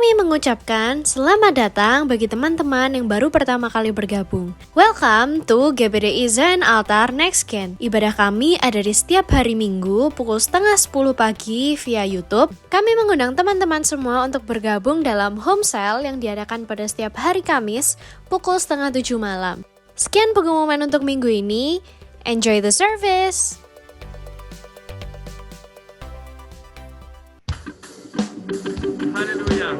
Kami mengucapkan selamat datang bagi teman-teman yang baru pertama kali bergabung. Welcome to GBDI Zion Altar Next Gen. Ibadah kami ada di setiap hari Minggu pukul 9:30 pagi via YouTube. Kami mengundang teman-teman semua untuk bergabung dalam home sale yang diadakan pada setiap hari Kamis pukul 6:30 malam. Sekian pengumuman untuk minggu ini. Enjoy the service! Haleluya.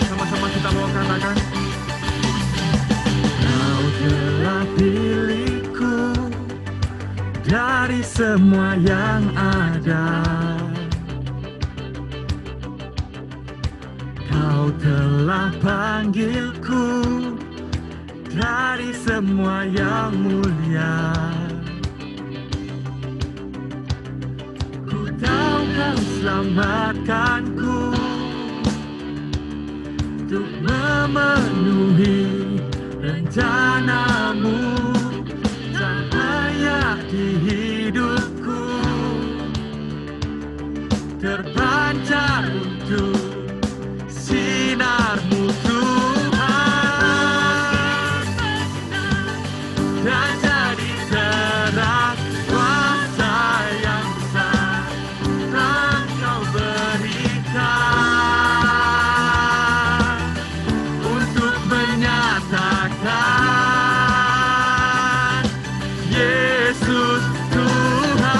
Sama-sama kita mau katakan, Kau telah pilihku dari semua yang ada. Kau telah panggilku dari semua yang mulia. Ku tahu Kau selamatkanku untuk memenuhi rencanamu. Cahaya di hidupku terpancar untuk sinarmu Tuhan, dan jadi terang kuasa yang besar telah Kau berikan untuk menyatakan Yesus Tuhan.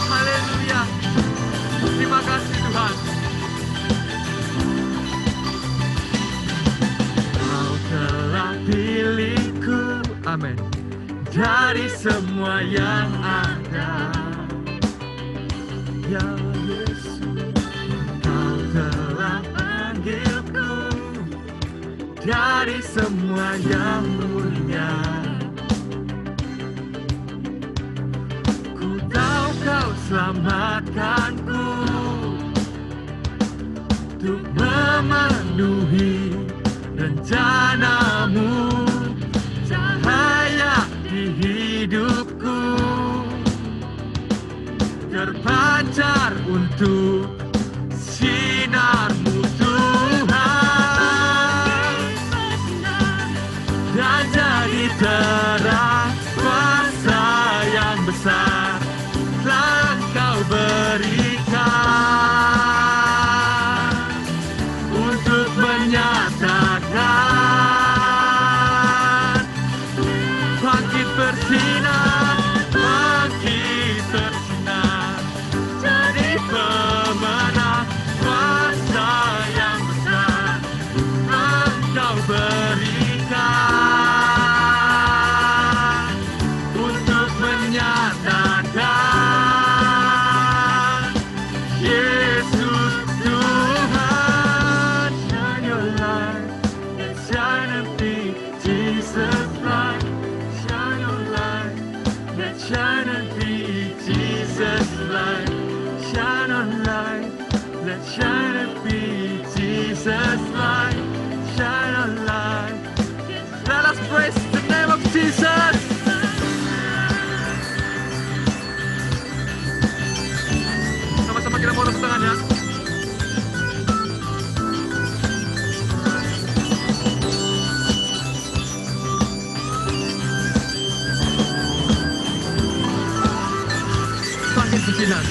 Haleluya. Terima kasih Tuhan. Kau telah pilihku, amin, dari semua yang ada. Ya Yesus, Kau telah panggilku dari semua yang mulia. Ku tahu Kau selamatkanku untuk memenuhi rencanamu. Cahaya di hidupku terpancar untuk sinarmu Tuhan, dan jadi terang kuasa yang besar telah Kau berikan untuk menyatakan bangkit bersinar, jadi pemenang. Kuasa yang besar telah Kau berikan untuk menyatakan Yesus Tuhan. Shine your light, shine and be Jesus light. Shine your light, shine and be Jesus light. Shine on light, let shine and be Jesus light. Shine on light. Let us praise the name of Jesus. Sama-sama kita mau tepuk tangannya. Bangkit bersinar.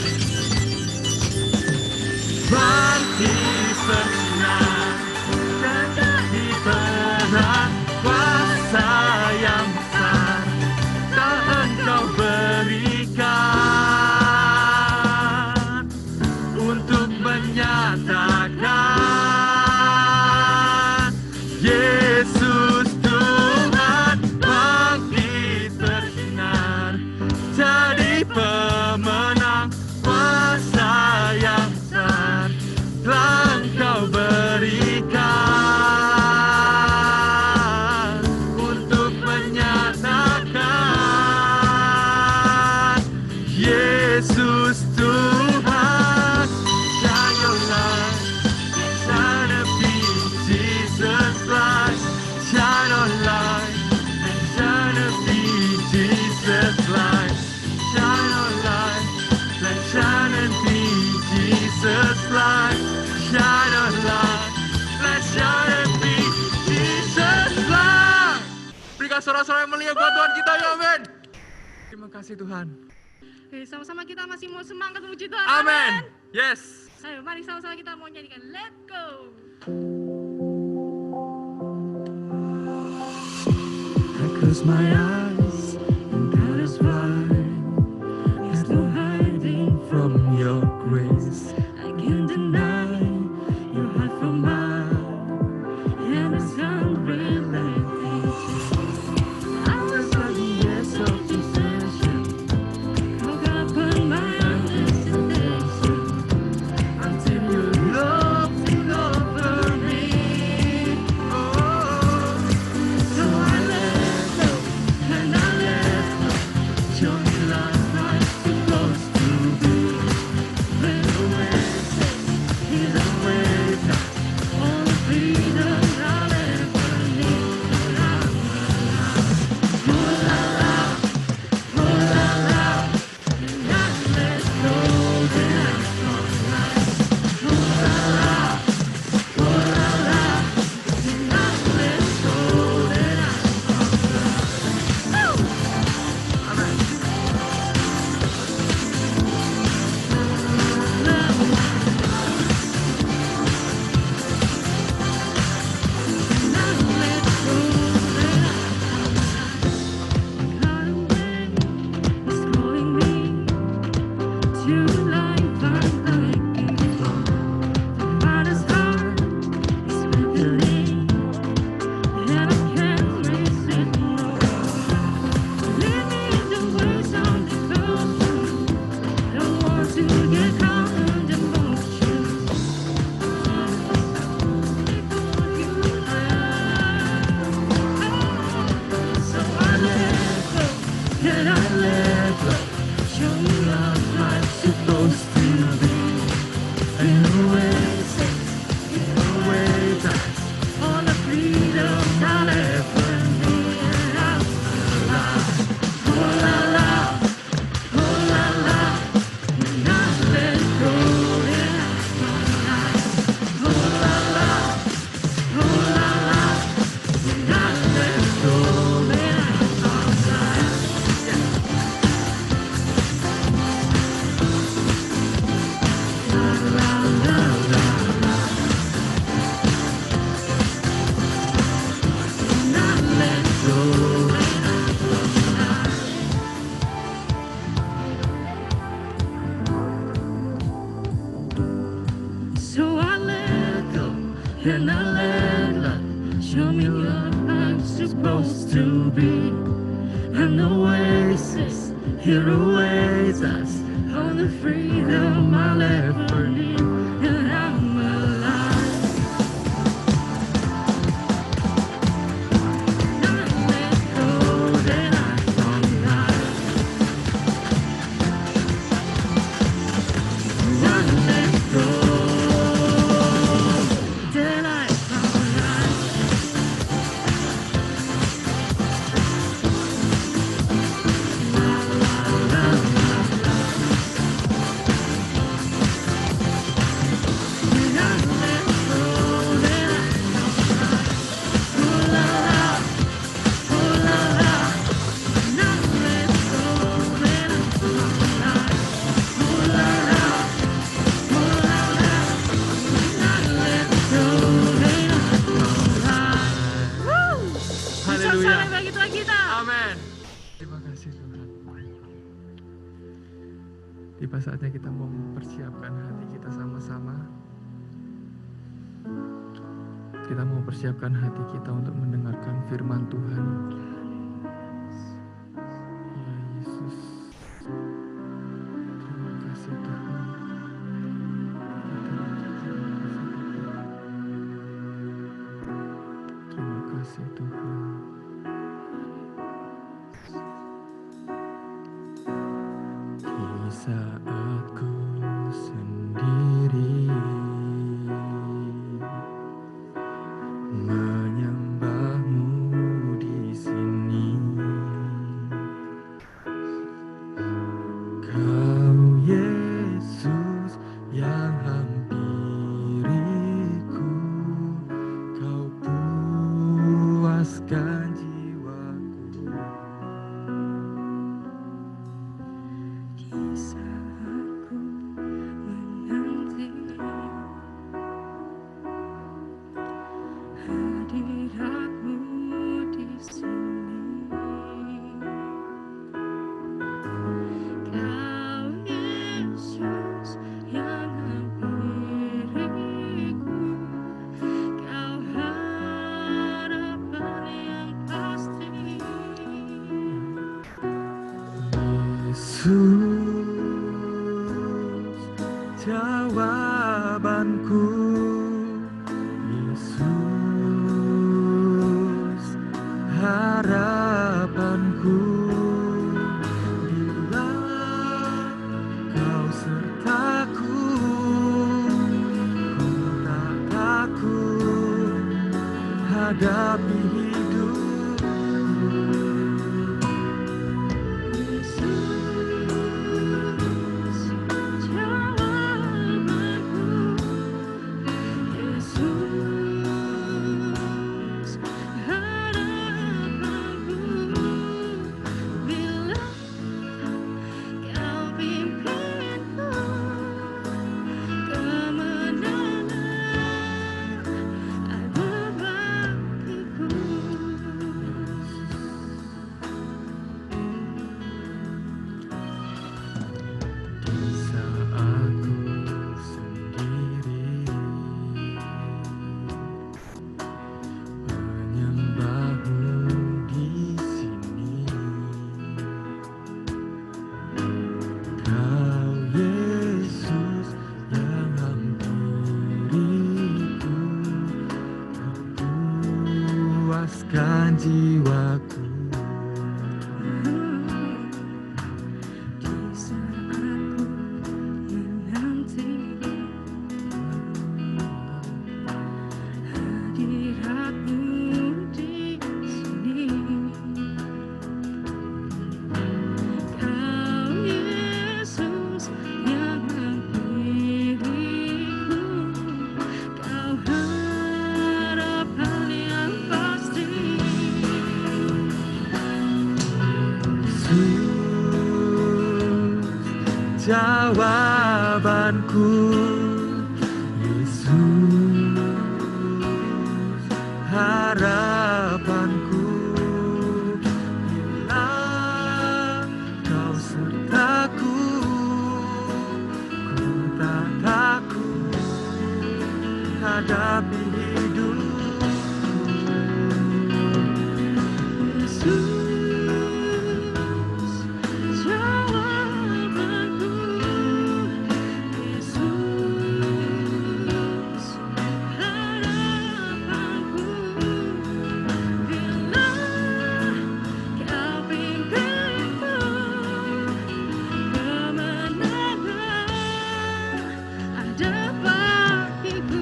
Bangkit bersinar, dan jadi terang kuasa yang besar telah Engkau berikan untuk menyatakan Yesus Tuhan. Bangkit bersinar, jadi pemenang. sorak yang mulia buat Tuhan kita, ya amin. Terima kasih Tuhan. Oke, sama-sama kita masih mau semangat memuji Tuhan. Amin. Yes. Ayo, mari sama-sama kita mau nyanyikan Let Go. I close my eyes and that is why there's no hiding from your grace. I can't deny your heart from mine and it's unrelenting. I was on the edge of deception. How can I put my understanding until your love took over me? Oh, so I let go and I let go. Show me love like supposed to be. When the way is a way that all the freedom I'll ever need. Oh la la, oh la la, and I let go, then I'm alright. Oh la la, oh la la, and I let go, then I'm alright. Amen. Get caught in emotion. So I let go, and I let go. Show me love like supposed to be. In a way that's all the freedom I'll ever need. I'm alive. Oh la la, oh la la, and I let go, and I'm alive. Oh la la, oh la la, and I let go, and I'm alive. La la la la la, and I let go, and I'm alive. So I let go and I let love show me what I'm supposed to be. And the oasis here awaits us on the freedom I'll ever need. And I'm alive. And I let go, then I'm alive. And I let go, then I'm alive. Haleluya. Bagi Tuhan kita. Amin. Terima kasih Tuhan. Tiba saatnya kita mau mempersiapkan hati kita sama-sama. Kita mau persiapkan hati kita untuk mendengarkan firman Tuhan. Ya Yesus. Terima kasih Tuhan. Terima kasih Tuhan. Di saat ku sendiri menyembahmu di sini, Kau Yesus yang hampiriku, Kau puaskan jiwaku. Yesus, jawabanku. Yesus, harapanku. Bila kau sertaku, ku tak takut hadapi hidup. Yesus, jawabanku. Yesus, harapanku. Bila kau pimpinku, kemenangan ada bagiku. Di saat aku sendiri menyembahmu di sini, Kau Yesus yang hampiriku, puaskan jiwaku. Di saat ku menanti hadirat-Mu di sini, Kau Yesus yang hampiriku, Kau harapan yang pasti. Yesus, jawabanku. Yesus, harapanku. Bila kau sertaku, ku tak takut hadapi hidupku. Yesus, jawabanku. Yesus, harapanku. Bila kau pimpinku, kemenangan ada bagiku.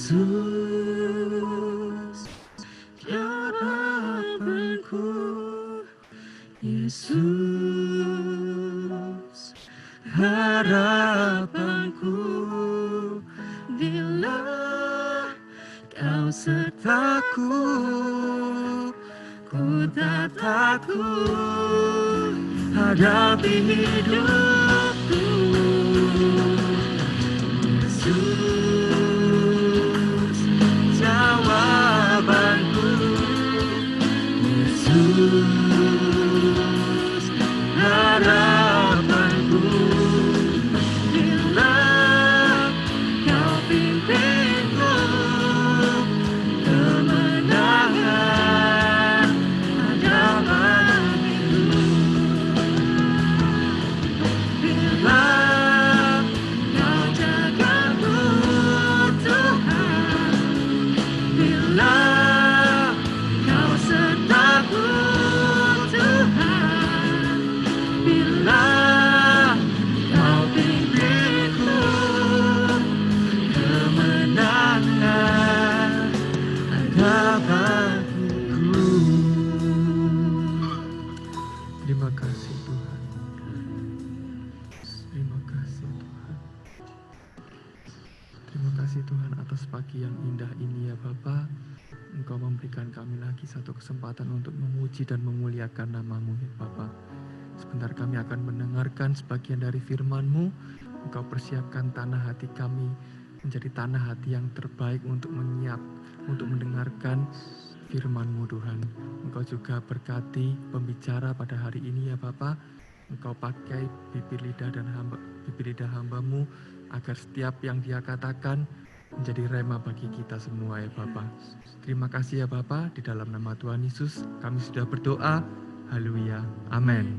Yesus, harapanku. Yesus, harapanku. Bila kau sertaku, ku tak takut hadapi hidupku. Yesus, jawabanku. Yesus, harapanku. Bila kau pimpinku, kemenangan ada bagiku. Bila kau jagaku, Tuhan. Bila kau sertaku, Tuhan. Bila kau pimpinku, kemenangan ada bagiku. Terima kasih Tuhan. Terima kasih Tuhan. Terima kasih Tuhan atas pagi yang indah ini ya Bapa. Engkau memberikan kami lagi satu kesempatan untuk memuji dan memuliakan nama-Mu ya Bapa. Sebentar kami akan mendengarkan sebagian dari firman-Mu. Engkau persiapkan tanah hati kami menjadi tanah hati yang terbaik untuk mendengarkan firman-Mu Tuhan. Engkau juga berkati pembicara pada hari ini ya Bapa. Engkau pakai bibir lidah hamba-Mu agar setiap yang Dia katakan menjadi rema bagi kita semua ya Bapa. Terima kasih ya Bapa, di dalam nama Tuhan Yesus kami sudah berdoa. Haleluya. Amin.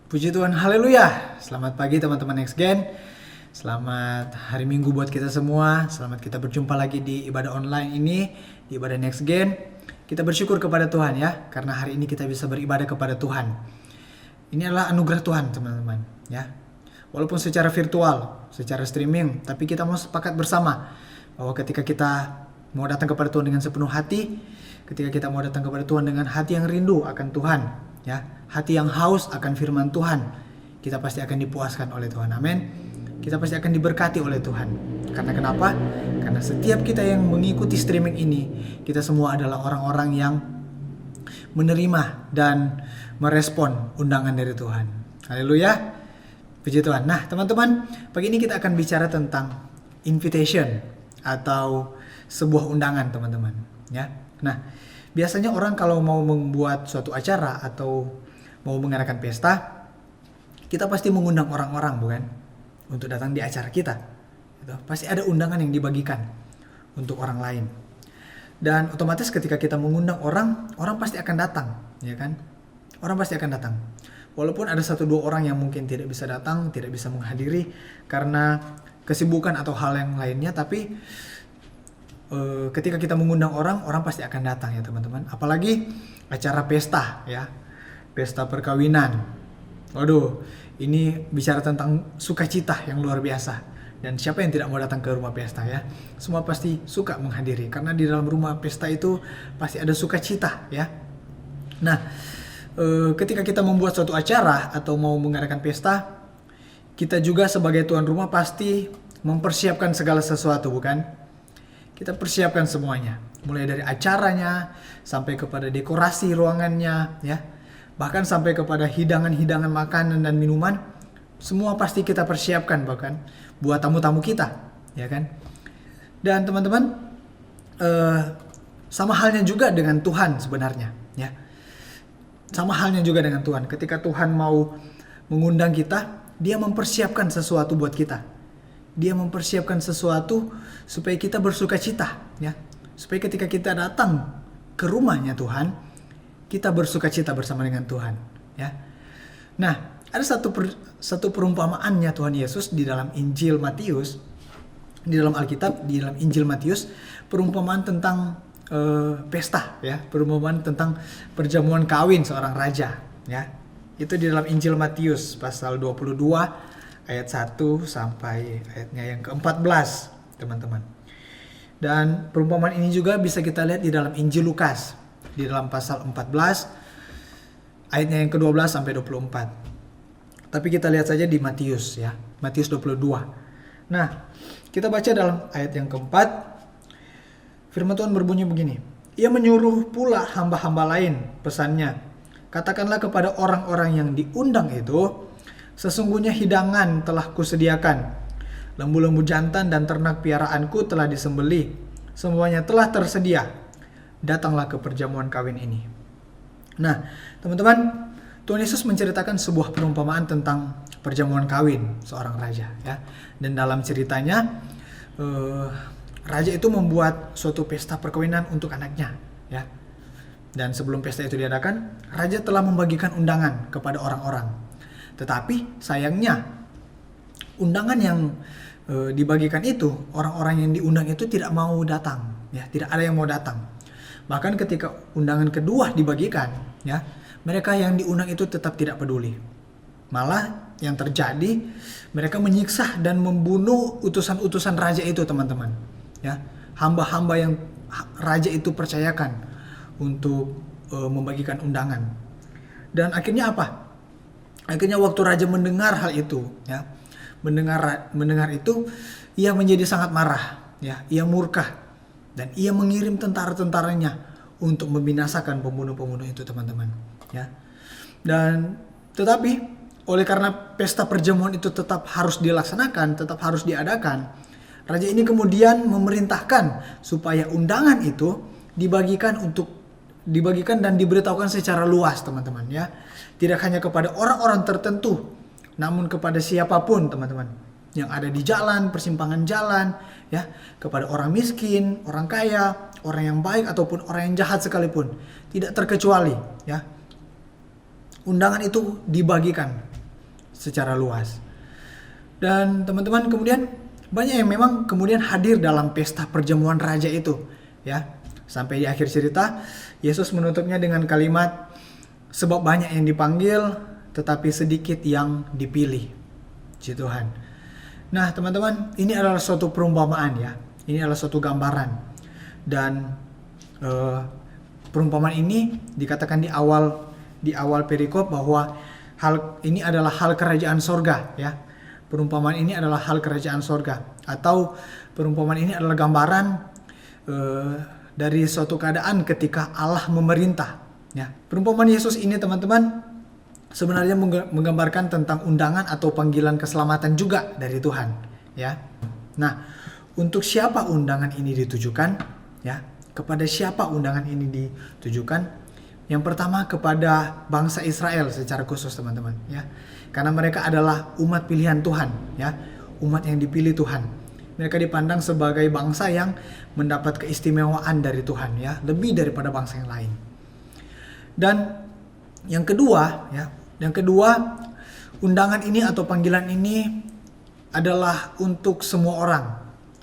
Puji Tuhan, haleluya. Selamat pagi teman-teman Next Gen. Selamat hari Minggu buat kita semua. Selamat kita berjumpa lagi di ibadah online ini, di ibadah Next Gen. Kita bersyukur kepada Tuhan ya, karena hari ini kita bisa beribadah kepada Tuhan. Ini adalah anugerah Tuhan teman-teman ya. Walaupun secara virtual, secara streaming, tapi kita mau sepakat bersama bahwa ketika kita mau datang kepada Tuhan dengan sepenuh hati, ketika kita mau datang kepada Tuhan dengan hati yang rindu akan Tuhan, ya, hati yang haus akan firman Tuhan, kita pasti akan dipuaskan oleh Tuhan. Amin. Kita pasti akan diberkati oleh Tuhan. Karena kenapa? Karena setiap kita yang mengikuti streaming ini, kita semua adalah orang-orang yang menerima dan merespon undangan dari Tuhan. Haleluya. Puji Tuhan. Nah, teman-teman, pagi ini kita akan bicara tentang invitation atau sebuah undangan, teman-teman, ya. Nah, biasanya orang kalau mau membuat suatu acara atau mau mengadakan pesta, kita pasti mengundang orang-orang, bukan? Untuk datang di acara kita. Gitu. Pasti ada undangan yang dibagikan untuk orang lain. Dan otomatis ketika kita mengundang orang, orang pasti akan datang, ya kan? Orang pasti akan datang. Walaupun ada 1-2 orang yang mungkin tidak bisa datang, tidak bisa menghadiri karena kesibukan atau hal yang lainnya, tapi ketika kita mengundang orang, orang pasti akan datang ya teman-teman. Apalagi acara pesta ya, pesta perkawinan. Waduh, ini bicara tentang sukacita yang luar biasa. Dan siapa yang tidak mau datang ke rumah pesta ya? Semua pasti suka menghadiri karena di dalam rumah pesta itu pasti ada sukacita ya. Nah, ketika kita membuat suatu acara atau mau mengadakan pesta, kita juga sebagai tuan rumah pasti mempersiapkan segala sesuatu, bukan? Kita persiapkan semuanya, mulai dari acaranya sampai kepada dekorasi ruangannya, ya, bahkan sampai kepada hidangan-hidangan makanan dan minuman, semua pasti kita persiapkan bahkan buat tamu-tamu kita, ya kan? Dan teman-teman, sama halnya juga dengan Tuhan sebenarnya, ya. Sama halnya juga dengan Tuhan. Ketika Tuhan mau mengundang kita, Dia mempersiapkan sesuatu buat kita. Dia mempersiapkan sesuatu supaya kita bersukacita, ya. Supaya ketika kita datang ke rumahnya Tuhan, kita bersukacita bersama dengan Tuhan, ya. Nah, ada satu perumpamaannya Tuhan Yesus di dalam Injil Matius, di dalam Alkitab, di dalam Injil Matius, perumpamaan tentang pesta ya, perumpamaan tentang perjamuan kawin seorang raja ya. Itu di dalam Injil Matius pasal 22 ayat 1 sampai ayatnya yang ke-14, teman-teman. Dan perumpamaan ini juga bisa kita lihat di dalam Injil Lukas di dalam pasal 14 ayatnya yang ke-12 sampai 24. Tapi kita lihat saja di Matius ya, Matius 22. Nah, kita baca dalam ayat yang keempat. Firman Tuhan berbunyi begini. Ia menyuruh pula hamba-hamba lain, pesannya, katakanlah kepada orang-orang yang diundang itu, sesungguhnya hidangan telah kusediakan. Lembu-lembu jantan dan ternak piaraanku telah disembelih. Semuanya telah tersedia. Datanglah ke perjamuan kawin ini. Nah, teman-teman, Tuhan Yesus menceritakan sebuah perumpamaan tentang perjamuan kawin seorang raja ya. Dan dalam ceritanya raja itu membuat suatu pesta perkawinan untuk anaknya, ya. Dan sebelum pesta itu diadakan, raja telah membagikan undangan kepada orang-orang. Tetapi sayangnya, undangan yang dibagikan itu, orang-orang yang diundang itu tidak mau datang, ya. Tidak ada yang mau datang. Bahkan ketika undangan kedua dibagikan, ya, mereka yang diundang itu tetap tidak peduli. Malah yang terjadi, mereka menyiksa dan membunuh utusan-utusan raja itu, teman-teman. Ya, hamba-hamba yang raja itu percayakan untuk membagikan undangan. Dan akhirnya apa? Akhirnya waktu raja mendengar hal itu, ya, mendengar itu, ia menjadi sangat marah, ya, ia murka dan ia mengirim tentara-tentaranya untuk membinasakan pembunuh-pembunuh itu, teman-teman, ya. Dan tetapi oleh karena pesta perjamuan itu tetap harus dilaksanakan, tetap harus diadakan, raja ini kemudian memerintahkan supaya undangan itu dibagikan dan diberitahukan secara luas, teman-teman ya. Tidak hanya kepada orang-orang tertentu, namun kepada siapapun, teman-teman, yang ada di jalan, persimpangan jalan, ya, kepada orang miskin, orang kaya, orang yang baik ataupun orang yang jahat sekalipun, tidak terkecuali, ya. Undangan itu dibagikan secara luas. Dan teman-teman, kemudian banyak yang memang kemudian hadir dalam pesta perjamuan raja itu, ya. Sampai di akhir cerita, Yesus menutupnya dengan kalimat, sebab banyak yang dipanggil, tetapi sedikit yang dipilih. Puji Tuhan. Nah, teman-teman, ini adalah suatu perumpamaan ya. Ini adalah suatu gambaran. Dan perumpamaan ini dikatakan di awal perikop bahwa hal ini adalah hal kerajaan sorga ya. Perumpamaan ini adalah hal kerajaan sorga, atau perumpamaan ini adalah gambaran dari suatu keadaan ketika Allah memerintah ya. Perumpamaan Yesus ini, teman-teman, sebenarnya menggambarkan tentang undangan atau panggilan keselamatan juga dari Tuhan ya. Nah, untuk siapa undangan ini ditujukan ya? Kepada siapa undangan ini ditujukan? Yang pertama kepada bangsa Israel secara khusus, teman-teman ya. Karena mereka adalah umat pilihan Tuhan ya, umat yang dipilih Tuhan. Mereka dipandang sebagai bangsa yang mendapat keistimewaan dari Tuhan ya, lebih daripada bangsa yang lain. Dan yang kedua ya, undangan ini atau panggilan ini adalah untuk semua orang,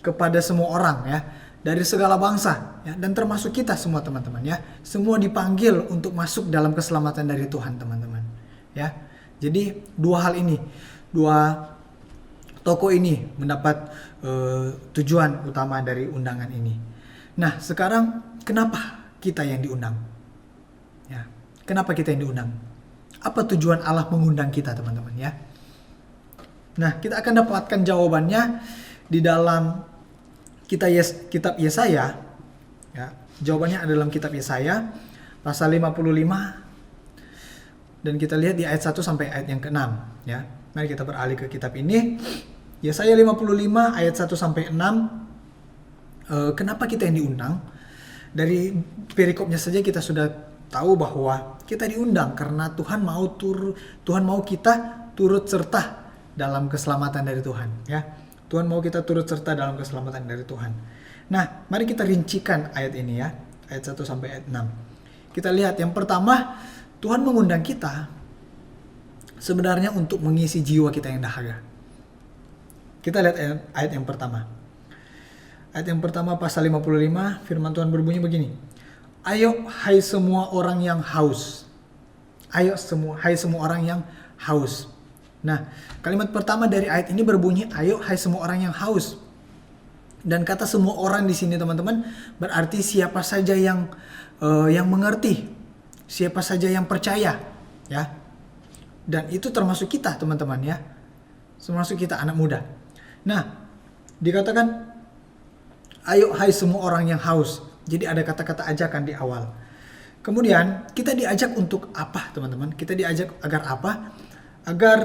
kepada semua orang ya, dari segala bangsa ya, dan termasuk kita semua, teman-teman ya. Semua dipanggil untuk masuk dalam keselamatan dari Tuhan, teman-teman ya. Jadi dua tokoh ini mendapat tujuan utama dari undangan ini. Nah, sekarang kenapa kita yang diundang? Ya, kenapa kita yang diundang? Apa tujuan Allah mengundang kita, teman-teman ya? Nah, kita akan dapatkan jawabannya di dalam kitab Yesaya ya. Jawabannya ada dalam kitab Yesaya pasal 55, dan kita lihat di ayat 1 sampai ayat yang ke-6 ya. Mari kita beralih ke kitab ini. Yesaya 55 ayat 1 sampai 6. Kenapa kita yang diundang? Dari perikopnya saja kita sudah tahu bahwa kita diundang karena Tuhan mau kita turut serta dalam keselamatan dari Tuhan ya. Tuhan mau kita turut serta dalam keselamatan dari Tuhan. Nah, mari kita rincikan ayat ini ya, ayat 1 sampai ayat 6. Kita lihat yang pertama, Tuhan mengundang kita sebenarnya untuk mengisi jiwa kita yang dahaga. Kita lihat ayat yang pertama. Ayat yang pertama pasal 55, firman Tuhan berbunyi begini. Ayo hai semua orang yang haus. Hai semua orang yang haus. Nah, kalimat pertama dari ayat ini berbunyi, ayo hai semua orang yang haus. Dan kata semua orang di sini, teman-teman, berarti siapa saja yang mengerti, siapa saja yang percaya, ya. Dan itu termasuk kita, teman-teman ya. Termasuk kita anak muda. Nah, dikatakan ayo hai semua orang yang haus. Jadi ada kata-kata ajakan di awal. Kemudian kita diajak untuk apa, teman-teman? Kita diajak agar apa? Agar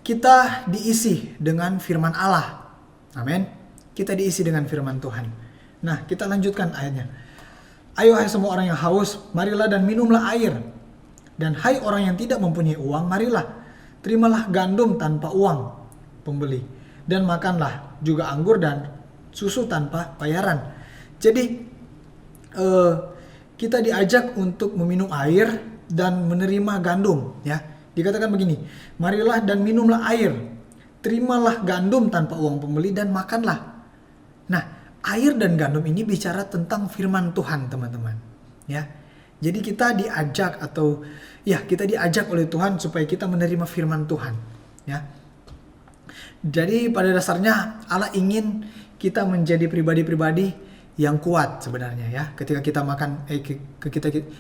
kita diisi dengan firman Allah. Amin. Kita diisi dengan firman Tuhan. Nah, kita lanjutkan ayatnya. Ayo hai semua orang yang haus, marilah dan minumlah air. Dan hai orang yang tidak mempunyai uang, marilah, terimalah gandum tanpa uang pembeli. Dan makanlah juga anggur dan susu tanpa bayaran. Jadi kita diajak untuk meminum air dan menerima gandum ya. Dikatakan begini, marilah dan minumlah air, terimalah gandum tanpa uang pembeli dan makanlah. Nah, air dan gandum ini bicara tentang firman Tuhan, teman-teman ya. Jadi kita diajak kita diajak oleh Tuhan supaya kita menerima firman Tuhan ya. Jadi pada dasarnya Allah ingin kita menjadi pribadi-pribadi yang kuat sebenarnya ya. Ketika kita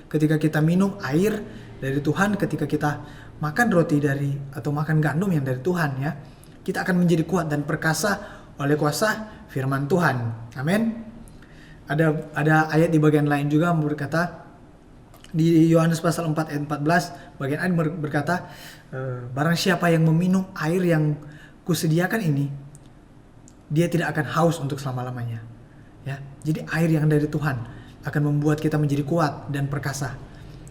ketika kita minum air dari Tuhan, ketika kita makan roti atau makan gandum yang dari Tuhan ya, kita akan menjadi kuat dan perkasa oleh kuasa firman Tuhan. Amin. Ada ayat di bagian lain juga berkata, di Yohanes pasal 4 ayat 14, bagian ayat berkata, barang siapa yang meminum air yang kusediakan ini, dia tidak akan haus untuk selama-lamanya. Ya, jadi air yang dari Tuhan akan membuat kita menjadi kuat dan perkasa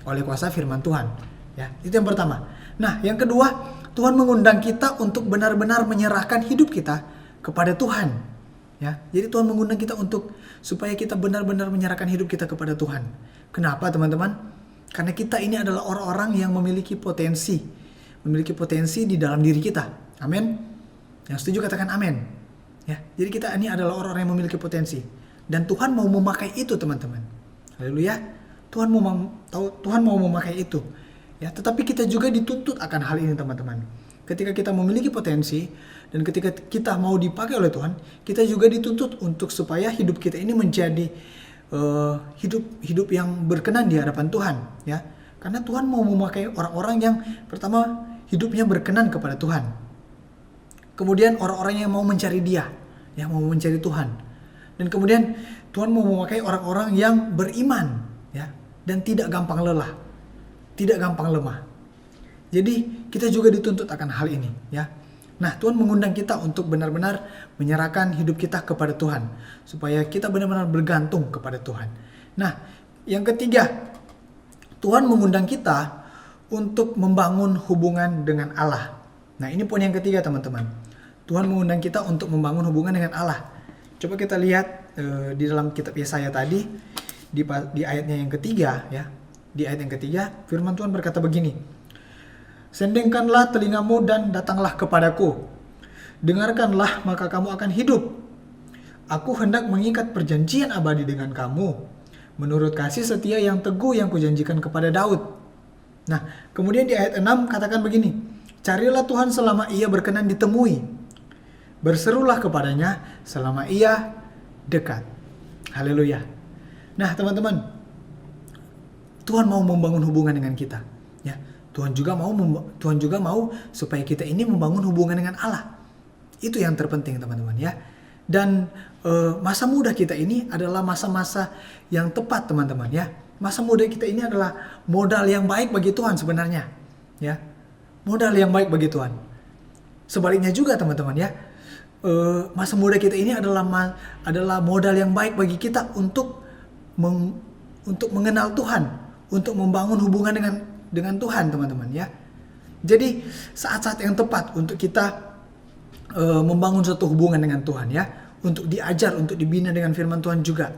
oleh kuasa firman Tuhan. Ya, itu yang pertama. Nah, yang kedua, Tuhan mengundang kita untuk benar-benar menyerahkan hidup kita kepada Tuhan. Ya, jadi Tuhan mengundang kita untuk supaya kita benar-benar menyerahkan hidup kita kepada Tuhan. Kenapa, teman-teman? Karena kita ini adalah orang-orang yang memiliki potensi di dalam diri kita. Amin. Yang setuju katakan amin. Ya, jadi kita ini adalah orang-orang yang memiliki potensi dan Tuhan mau memakai itu, teman-teman. Haleluya. Tuhan mau memakai itu. Ya, tetapi kita juga dituntut akan hal ini, teman-teman. Ketika kita memiliki potensi dan ketika kita mau dipakai oleh Tuhan, kita juga dituntut untuk supaya hidup kita ini menjadi hidup yang berkenan di hadapan Tuhan, ya. Karena Tuhan mau memakai orang-orang yang pertama hidupnya berkenan kepada Tuhan. Kemudian orang-orang yang mau mencari Dia, yang mau mencari Tuhan. Dan kemudian Tuhan mau memakai orang-orang yang beriman, ya, dan tidak gampang lelah, tidak gampang lemah. Jadi kita juga dituntut akan hal ini, ya. Nah, Tuhan mengundang kita untuk benar-benar menyerahkan hidup kita kepada Tuhan, supaya kita benar-benar bergantung kepada Tuhan. Nah, yang ketiga, Tuhan mengundang kita untuk membangun hubungan dengan Allah. Nah, ini poin yang ketiga, teman-teman. Tuhan mengundang kita untuk membangun hubungan dengan Allah. Coba kita lihat di dalam kitab Yesaya tadi, di ayatnya yang ketiga, ya. Di ayat yang ketiga, firman Tuhan berkata begini, "Sendengkanlah telingamu dan datanglah kepadaku. Dengarkanlah maka kamu akan hidup. Aku hendak mengikat perjanjian abadi dengan kamu, menurut kasih setia yang teguh yang kujanjikan kepada Daud." Nah, kemudian di ayat 6 katakan begini, "Carilah Tuhan selama ia berkenan ditemui. Berserulah kepadanya selama ia dekat." Haleluya. Nah, teman-teman, Tuhan mau membangun hubungan dengan kita, ya. Tuhan juga mau supaya kita ini membangun hubungan dengan Allah. Itu yang terpenting, teman-teman, ya. Dan masa muda kita ini adalah masa-masa yang tepat, teman-teman, ya. Masa muda kita ini adalah modal yang baik bagi Tuhan sebenarnya, ya. Modal yang baik bagi Tuhan. Sebaliknya juga, teman-teman, ya. Masa muda kita ini adalah modal yang baik bagi kita untuk mengenal Tuhan, untuk membangun hubungan dengan Tuhan, teman-teman, ya. Jadi saat-saat yang tepat untuk kita membangun suatu hubungan dengan Tuhan, ya, untuk diajar, untuk dibina dengan firman Tuhan juga,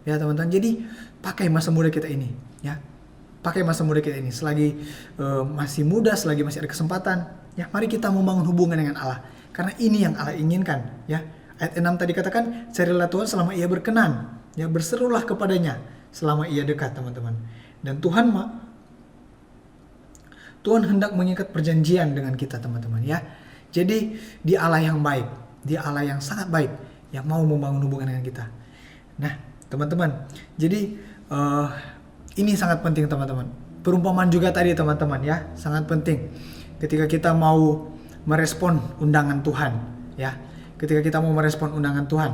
ya, teman-teman. Jadi pakai masa muda kita ini, ya, pakai masa muda kita ini selagi masih muda, selagi masih ada kesempatan, ya, mari kita membangun hubungan dengan Allah, karena ini yang Allah inginkan, ya. Ayat 6 tadi katakan, "Carilah Tuhan selama ia berkenan, ya, berserulah kepadanya selama ia dekat," teman-teman. Dan Tuhan hendak mengikat perjanjian dengan kita, teman-teman, ya. Jadi Dia Allah yang baik, Dia Allah yang sangat baik, yang mau membangun hubungan dengan kita. Nah, teman-teman, jadi ini sangat penting, teman-teman. Perumpamaan juga tadi, teman-teman, ya, sangat penting. Ketika kita mau merespon undangan Tuhan, ya, ketika kita mau merespon undangan Tuhan,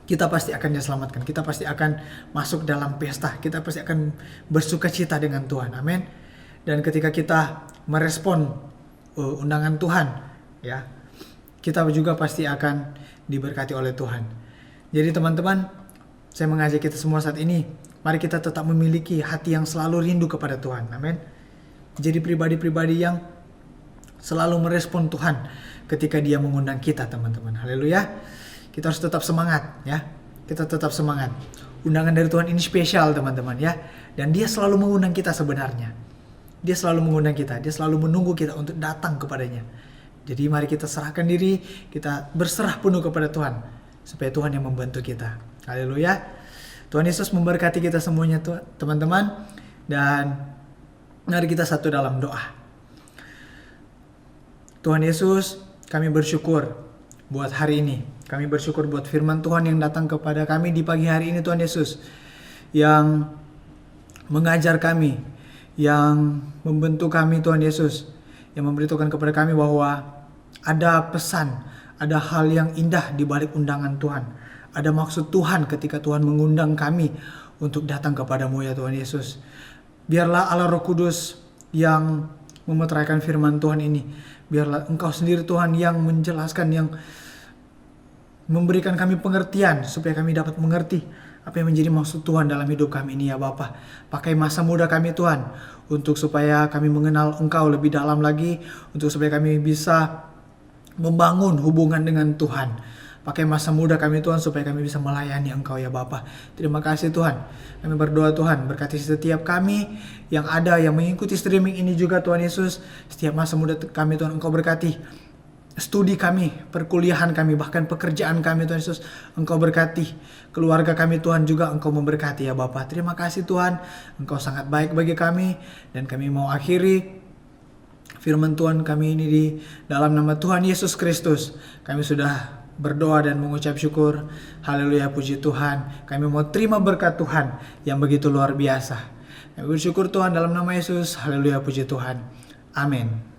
kita pasti akan diselamatkan, kita pasti akan masuk dalam pesta, kita pasti akan bersukacita dengan Tuhan, amin. Dan ketika kita merespon undangan Tuhan, ya, kita juga pasti akan diberkati oleh Tuhan. Jadi, teman-teman, saya mengajak kita semua saat ini, mari kita tetap memiliki hati yang selalu rindu kepada Tuhan, amin. Jadi pribadi-pribadi yang selalu merespon Tuhan ketika Dia mengundang kita, teman-teman. Haleluya. Kita harus tetap semangat, ya. Kita tetap semangat. Undangan dari Tuhan ini spesial, teman-teman, ya. Dan Dia selalu mengundang kita sebenarnya. Dia selalu mengundang kita, Dia selalu menunggu kita untuk datang kepadanya. Jadi mari kita serahkan diri, kita berserah penuh kepada Tuhan, supaya Tuhan yang membantu kita. Haleluya. Tuhan Yesus memberkati kita semuanya, teman-teman. Dan mari kita satu dalam doa. Tuhan Yesus, kami bersyukur buat hari ini. Kami bersyukur buat firman Tuhan yang datang kepada kami di pagi hari ini, Tuhan Yesus, yang mengajar kami, yang membentuk kami, Tuhan Yesus, yang memberitahukan kepada kami bahwa ada pesan, ada hal yang indah di balik undangan Tuhan. Ada maksud Tuhan ketika Tuhan mengundang kami untuk datang kepadamu, ya Tuhan Yesus. Biarlah Allah Roh Kudus yang memeteraikan firman Tuhan ini. Biarlah Engkau sendiri Tuhan yang menjelaskan, yang memberikan kami pengertian supaya kami dapat mengerti apa yang menjadi maksud Tuhan dalam hidup kami ini ya Bapa. Pakai masa muda kami Tuhan untuk supaya kami mengenal Engkau lebih dalam lagi, untuk supaya kami bisa membangun hubungan dengan Tuhan. Pakai masa muda kami Tuhan supaya kami bisa melayani Engkau ya Bapa. Terima kasih Tuhan. Kami berdoa Tuhan, berkati setiap kami yang ada, yang mengikuti streaming ini juga Tuhan Yesus. Setiap masa muda kami Tuhan Engkau berkati. Studi kami, perkuliahan kami, bahkan pekerjaan kami Tuhan Yesus Engkau berkati. Keluarga kami Tuhan juga Engkau memberkati ya Bapa. Terima kasih Tuhan, Engkau sangat baik bagi kami. Dan kami mau akhiri firman Tuhan kami ini di dalam nama Tuhan Yesus Kristus. Kami sudah berdoa dan mengucap syukur. Haleluya, puji Tuhan. Kami mau terima berkat Tuhan yang begitu luar biasa. Kami bersyukur Tuhan dalam nama Yesus. Haleluya, puji Tuhan. Amin.